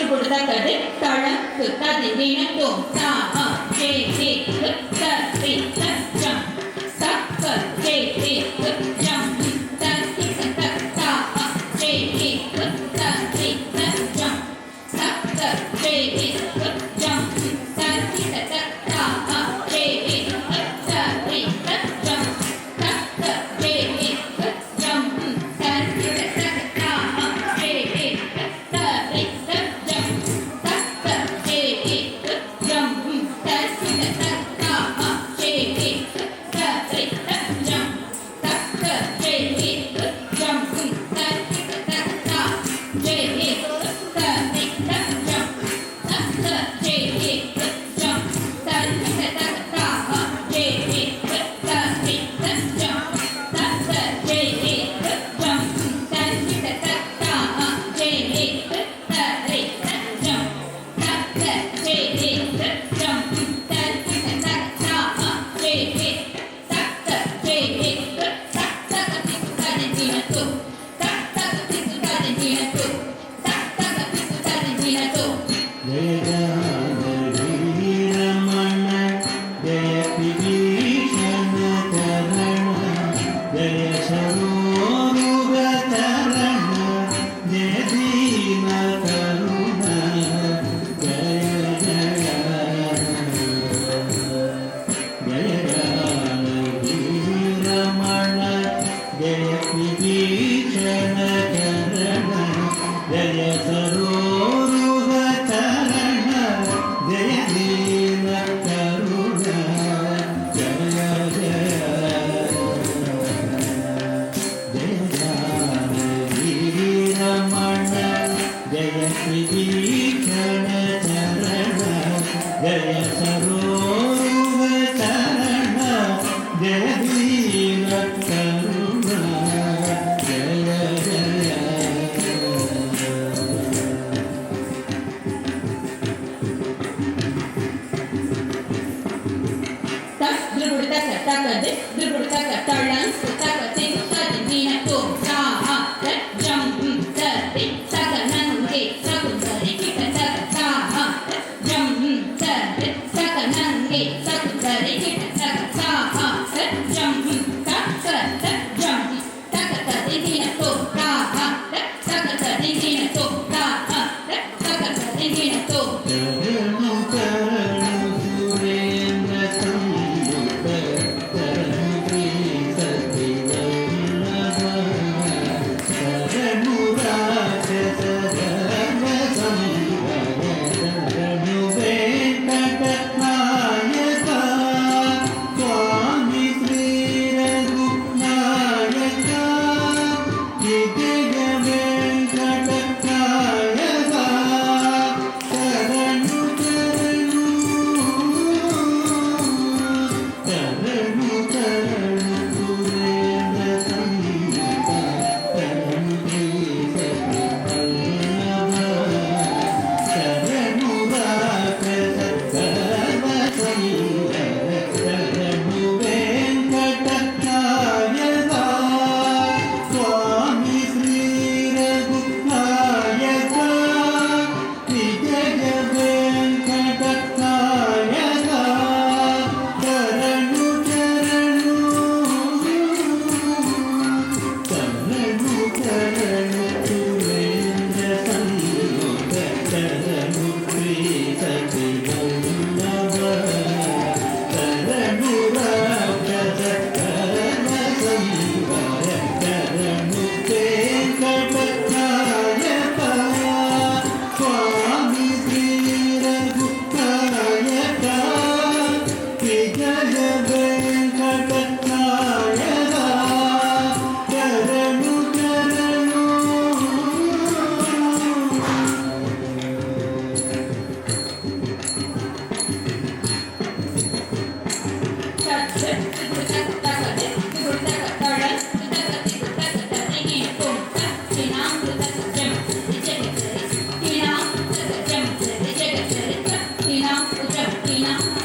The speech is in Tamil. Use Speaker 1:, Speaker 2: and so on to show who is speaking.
Speaker 1: கொடுத்தது தளம் சுத்ததி தினத்தும் தா ஜே ஜே த ரி த ஜம் தக்க ஜே ஜே ஜம் த ரி த தா ஜே ஜே த ரி த ஜம் தக்க ஜே ஜே ஜம் த ரி த தா ஜே ஜே த ரி த ஜம் தக்க ஜே ஜே ஜம் த ரி த தா ஜே ஜே த ரி த ஜம் தக்க ஜே ஜே ஜம் த ரி த தா ஜே ஜே த ரி த ஜம் தக்க ஜே ஜே ஜம் த ரி த தா ஜே ஜே த ரி த ஜம் தக்க ஜே ஜே ஜம் த ரி த தா ஜே ஜே த ரி த ஜம் தக்க ஜே ஜே ஜம் த ரி த தா ஜே ஜே த ரி த ஜம் தக்க ஜே ஜே ஜம் த ரி த தா ஜே ஜே தக்க ஜே ஜே தக்க திக்கு தினத்து தக்க திக்கு தினத்து தக்க திக்கு தினத்து Tina.